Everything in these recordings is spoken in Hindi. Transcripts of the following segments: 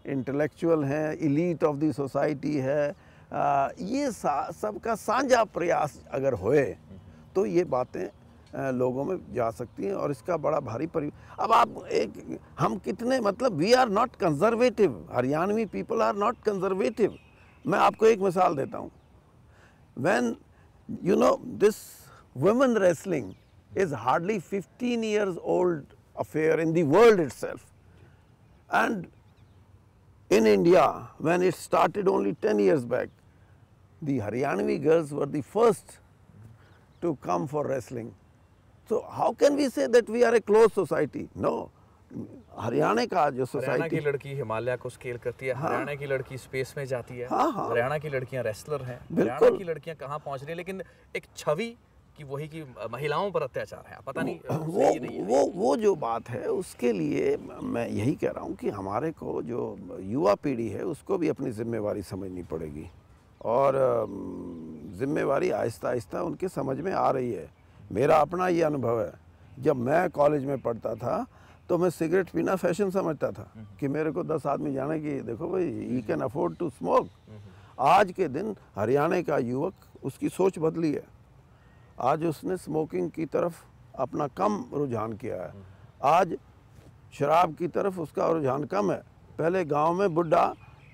इंटेलेक्चुअल हैं, इलीट ऑफ द सोसाइटी है, ये सबका साझा प्रयास अगर होए तो ये बातें लोगों में जा सकती हैं और इसका बड़ा भारी अब आप हम कितने मतलब we are not conservative, Haryanvi people are not conservative. मैं आपको एक मिसाल देता हूँ। When you know this women wrestling is hardly 15 years old affair in the world itself, and in India when it started only 10 years back, the Haryanvi girls were the first to come for wrestling. So how can we say that we are a closed society? No, Haryana का जो सोसाइटी, हरियाणा की लड़की हिमालय को स्केल करती है, हरियाणा की लड़की स्पेस में जाती है, हरियाणा की लड़कियां रेसलर हैं, हरियाणा की लड़कियां कहाँ पहुंच रही है, लेकिन एक छवि कि वही की महिलाओं पर अत्याचार है, पता नहीं वो जो बात है उसके लिए मैं यही कह रहा हूँ कि हमारे को जो युवा पीढ़ी है उसको भी अपनी जिम्मेवारी समझनी पड़ेगी और जिम्मेवारी आहिस्ता आहिस्ता उनके समझ में आ रही है। मेरा अपना ये अनुभव है, जब मैं कॉलेज में पढ़ता था तो मैं सिगरेट पीना फैशन समझता था कि मेरे को 10 आदमी जाने की, देखो भाई he can afford to smoke. आज के दिन हरियाणा का युवक उसकी सोच बदली है, आज उसने स्मोकिंग की तरफ अपना कम रुझान किया है, आज शराब की तरफ उसका रुझान कम है। पहले गांव में बुढ़ा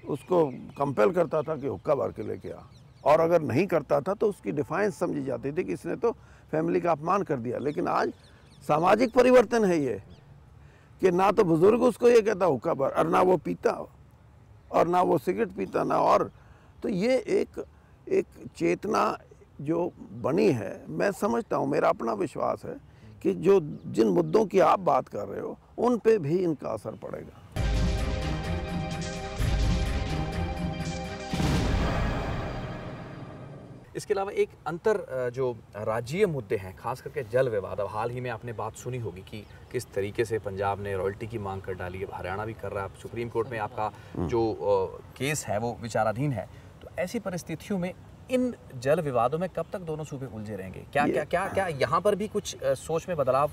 उसको कंपेल करता था कि हुक्का भर के लेके आ, और अगर नहीं करता था तो उसकी डिफाइंस समझी जाती थी कि इसने तो फैमिली का अपमान कर दिया। लेकिन आज सामाजिक परिवर्तन है ये कि ना तो बुजुर्ग उसको ये कहता हुक्का भर, और ना वो पीता और ना वो सिगरेट पीता ना, और तो ये एक चेतना जो बनी है, मैं समझता हूँ, मेरा अपना विश्वास है कि जो जिन मुद्दों की आप बात कर रहे हो उन पे भी इनका असर पड़ेगा। इसके अलावा एक अंतर जो राज्यीय मुद्दे हैं, खास करके जल विवाद, अब हाल ही में आपने बात सुनी होगी कि किस तरीके से पंजाब ने रॉयल्टी की मांग कर डाली है, हरियाणा भी कर रहा है, सुप्रीम कोर्ट में आपका जो केस है वो विचाराधीन है। तो ऐसी परिस्थितियों में इन जल विवादों में कब तक दोनों सूबे उलझे रहेंगे? क्या यहाँ पर भी कुछ सोच में बदलाव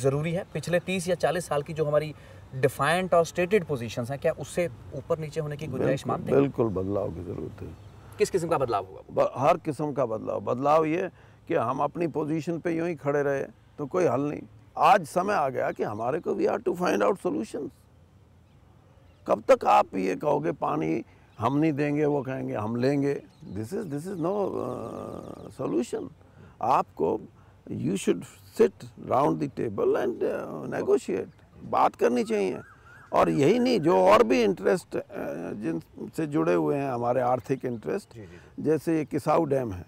ज़रूरी है? पिछले 30 या 40 साल की जो हमारी डिफाइंड और स्टेटेड पोजीशंस हैं, क्या उससे ऊपर नीचे होने की गुंजाइश मानते हैं? बिल्कुल बदलाव की ज़रूरत है। किस किस्म का बदलाव होगा? हर किस्म का बदलाव ये कि हम अपनी पोजीशन पे यूं ही खड़े रहे तो कोई हल नहीं। आज समय आ गया कि हमारे को we are to find out solutions. कब तक आप ये कहोगे पानी हम नहीं देंगे, वो कहेंगे हम लेंगे? This is no solution. आपको you should sit round the table and negotiate, बात करनी चाहिए। और यही नहीं, जो और भी इंटरेस्ट जिनसे जुड़े हुए हैं हमारे आर्थिक इंटरेस्ट, जैसे ये किसाऊ डैम है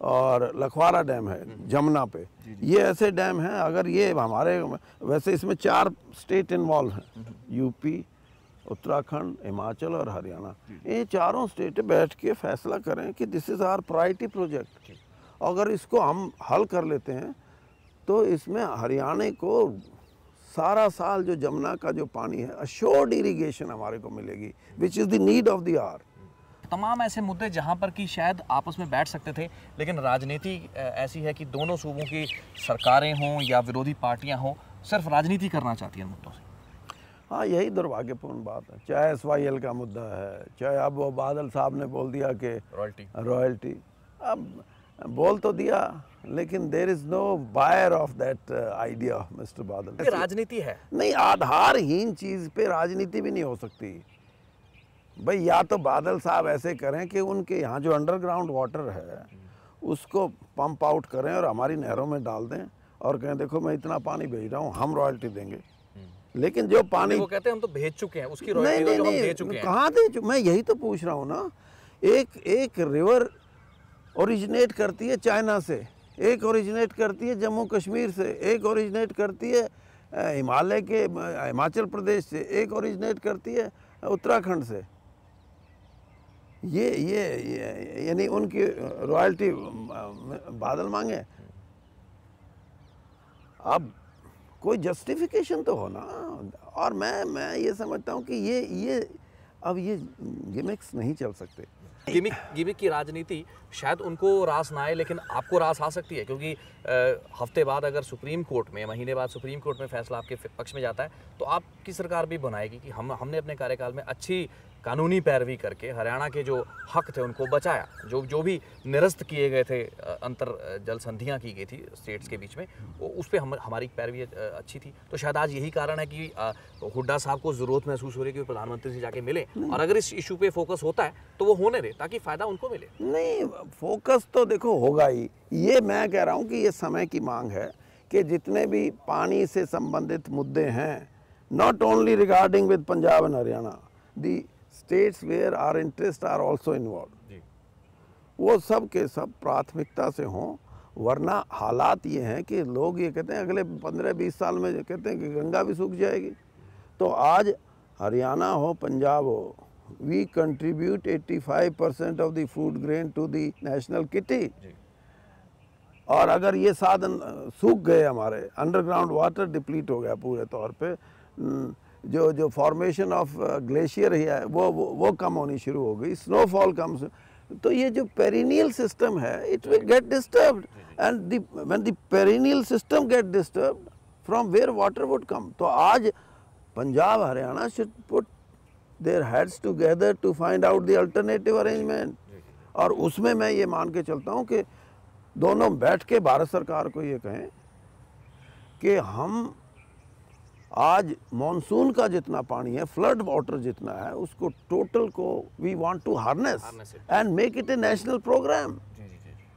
और लखवारा डैम है जमुना पे, ये ऐसे डैम हैं, अगर ये हमारे, वैसे इसमें 4 स्टेट इन्वॉल्व हैं, यूपी, उत्तराखंड, हिमाचल और हरियाणा। ये चारों स्टेट बैठ के फैसला करें कि this is our priority project. अगर इसको हम हल कर लेते हैं तो इसमें हरियाणा को सारा साल जो जमुना का जो पानी है, अश्योर्ड इरिगेशन हमारे को मिलेगी, which is the need of the hour. तमाम ऐसे मुद्दे जहां पर कि शायद आपस में बैठ सकते थे, लेकिन राजनीति ऐसी है कि दोनों सूबों की सरकारें हों या विरोधी पार्टियां हों, सिर्फ राजनीति करना चाहती हैं मुद्दों से। हाँ, यही दुर्भाग्यपूर्ण बात है। चाहे SYL का मुद्दा है, चाहे अब वो बादल साहब ने बोल दिया कि रॉयल्टी, अब बोल तो दिया, लेकिन there is no buyer of that idea of mister Badal. राजनीति है नहीं, आधारहीन चीज पे राजनीति भी नहीं हो सकती भाई। या तो बादल साहब ऐसे करें कि उनके यहाँ जो अंडरग्राउंड वाटर है उसको पंप आउट करें और हमारी नहरों में डाल दें और कहें देखो मैं इतना पानी भेज रहा हूँ, हम रॉयल्टी देंगे। लेकिन जो पानी वो कहते हैं हम तो भेज चुके हैं, उसकी रॉयल्टी हम दे चुके हैं। कहाँ दे चुके? मैं यही तो पूछ रहा हूँ ना। एक रिवर ओरिजिनेट करती है चाइना से, एक ओरिजिनेट करती है जम्मू कश्मीर से, एक ओरिजिनेट करती है हिमालय के हिमाचल प्रदेश से, एक ओरिजिनेट करती है उत्तराखंड से। ये यानी उनकी रॉयल्टी बादल मांगे। अब कोई जस्टिफिकेशन तो हो ना। और मैं ये समझता हूँ कि ये अब ये गिमिक्स नहीं चल सकते। गिमिक की राजनीति शायद उनको रास ना आए, लेकिन आपको रास आ सकती है, क्योंकि हफ्ते बाद अगर सुप्रीम कोर्ट में, महीने बाद सुप्रीम कोर्ट में फैसला आपके पक्ष में जाता है तो आपकी सरकार भी बनाएगी कि हमने अपने कार्यकाल में अच्छी कानूनी पैरवी करके हरियाणा के जो हक थे उनको बचाया, जो भी निरस्त किए गए थे, अंतर जल संधियाँ की गई थी स्टेट्स के बीच में, उस पर हमारी पैरवी अच्छी थी। तो शायद आज यही कारण है कि हुड्डा साहब को ज़रूरत महसूस हो रही है कि प्रधानमंत्री से जाके मिले, और अगर इस इशू पे फोकस होता है तो वो होने दे ताकि फ़ायदा उनको मिले। नहीं, फोकस तो देखो होगा ही। ये मैं कह रहा हूँ कि ये समय की मांग है कि जितने भी पानी से संबंधित मुद्दे हैं, not only regarding with Punjab and Haryana, the states where our interest are also involve, वो सब के सब प्राथमिकता से हों। वरना हालात ये हैं कि लोग ये कहते हैं अगले 15-20 साल में कहते हैं कि गंगा भी सूख जाएगी। तो आज हरियाणा हो, पंजाब हो, we contribute 85% of the food grain to the national kitty. और अगर ये साधन सूख गए, हमारे अंडरग्राउंड वाटर डिप्लीट हो गया पूरे तौर पे, जो फॉर्मेशन ऑफ ग्लेशियर है वो कम होनी शुरू हो गई, स्नोफॉल कम, तो ये जो पेरिनियल सिस्टम है it will get disturbed, and when the perennial system get disturbed from where water would come. तो आज Punjab Haryana should put their heads together to find out the alternative arrangement. और उसमें मैं ये मान के चलता हूँ कि दोनों बैठ के भारत सरकार को ये कहें कि हम आज मॉनसून का जितना पानी है, फ्लड वाटर जितना है, उसको टोटल को we want to harness and make it a national programme.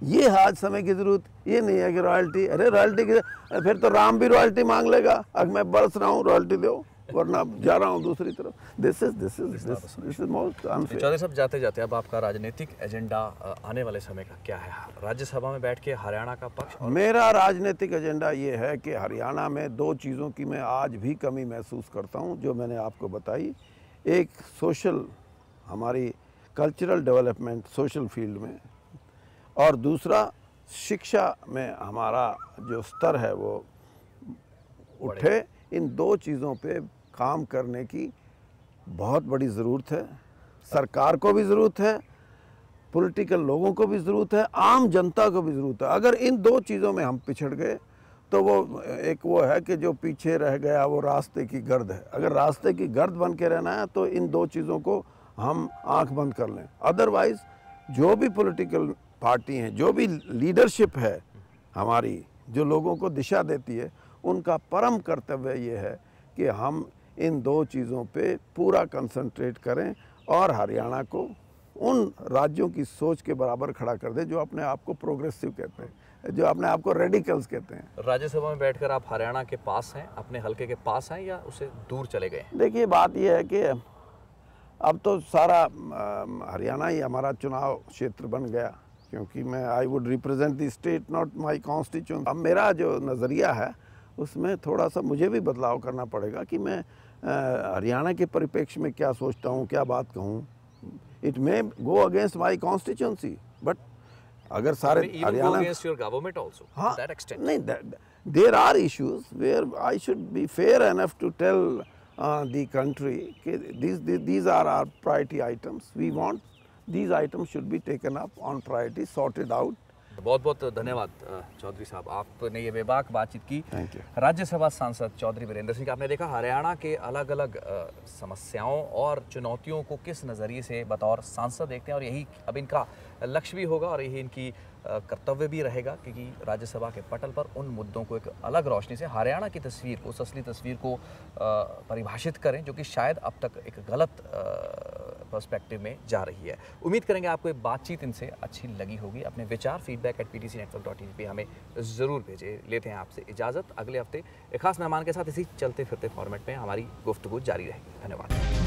ये आज समय की जरूरत, ये नहीं है कि रॉयल्टी, अरे रॉयल्टी की फिर तो राम भी रॉयल्टी मांग लेगा, अगर मैं बरस रहा हूँ रॉयल्टी दो, वरना जा रहा हूँ दूसरी तरफ। This is most unfair. Chaudhary साहब, जाते जाते अब आपका राजनीतिक एजेंडा आने वाले समय का क्या है? राज्यसभा में बैठ के हरियाणा का पक्ष मेरा राजनीतिक एजेंडा ये है कि हरियाणा में दो चीज़ों की मैं आज भी कमी महसूस करता हूँ, जो मैंने आपको बताई। एक सोशल, हमारी कल्चरल डेवलपमेंट सोशल फील्ड में, और दूसरा शिक्षा में हमारा जो स्तर है वो उठे। इन दो चीज़ों पे काम करने की बहुत बड़ी ज़रूरत है। सरकार को भी ज़रूरत है, पॉलिटिकल लोगों को भी ज़रूरत है, आम जनता को भी ज़रूरत है। अगर इन दो चीज़ों में हम पिछड़ गए तो वो है कि जो पीछे रह गया वो रास्ते की गर्द है। अगर रास्ते की गर्द बन के रहना है तो इन दो चीज़ों को हम आंख बंद कर लें। अदरवाइज़ जो भी पॉलिटिकल पार्टी हैं, जो भी लीडरशिप है हमारी, जो लोगों को दिशा देती है, उनका परम कर्तव्य ये है कि हम इन दो चीज़ों पे पूरा कंसंट्रेट करें और हरियाणा को उन राज्यों की सोच के बराबर खड़ा कर दें जो अपने आप को प्रोग्रेसिव कहते हैं, जो अपने आप को रेडिकल्स कहते हैं। राज्यसभा में बैठकर आप हरियाणा के पास हैं, अपने हलके के पास हैं, या उससे दूर चले गए? देखिए, बात यह है कि अब तो सारा हरियाणा ही हमारा चुनाव क्षेत्र बन गया, क्योंकि मैं I would represent the state, not my constitution. अब मेरा जो नज़रिया है उसमें थोड़ा सा मुझे भी बदलाव करना पड़ेगा कि मैं हरियाणा के परिप्रेक्ष्य में क्या सोचता हूँ, क्या बात कहूँ। It may go against my constituency, but अगर सारे हरियाणा, हाँ, नहीं, there are issues where I should be fair enough to tell the country कि these are our priority items. We want these items should be taken up on priority, sorted out. बहुत बहुत धन्यवाद चौधरी साहब, आपने ये बेबाक बातचीत की। Thank you. राज्यसभा सांसद चौधरी वीरेंद्र सिंह, आपने देखा हरियाणा के अलग अलग समस्याओं और चुनौतियों को किस नज़रिए से बतौर सांसद देखते हैं, और यही अब इनका लक्ष्य भी होगा और यही इनकी कर्तव्य भी रहेगा कि राज्यसभा के पटल पर उन मुद्दों को एक अलग रोशनी से, हरियाणा की तस्वीर को, उस असली तस्वीर को परिभाषित करें जो कि शायद अब तक एक गलत पर्सपेक्टिव में जा रही है। उम्मीद करेंगे आपको ये बातचीत इनसे अच्छी लगी होगी। अपने विचार feedback@ptcnetwork.in पे हमें ज़रूर भेजें। लेते हैं आपसे इजाज़त। अगले हफ्ते एक खास मेहमान के साथ इसी चलते फिरते फॉर्मेट में हमारी गुफ्तगू जारी रहेगी। धन्यवाद।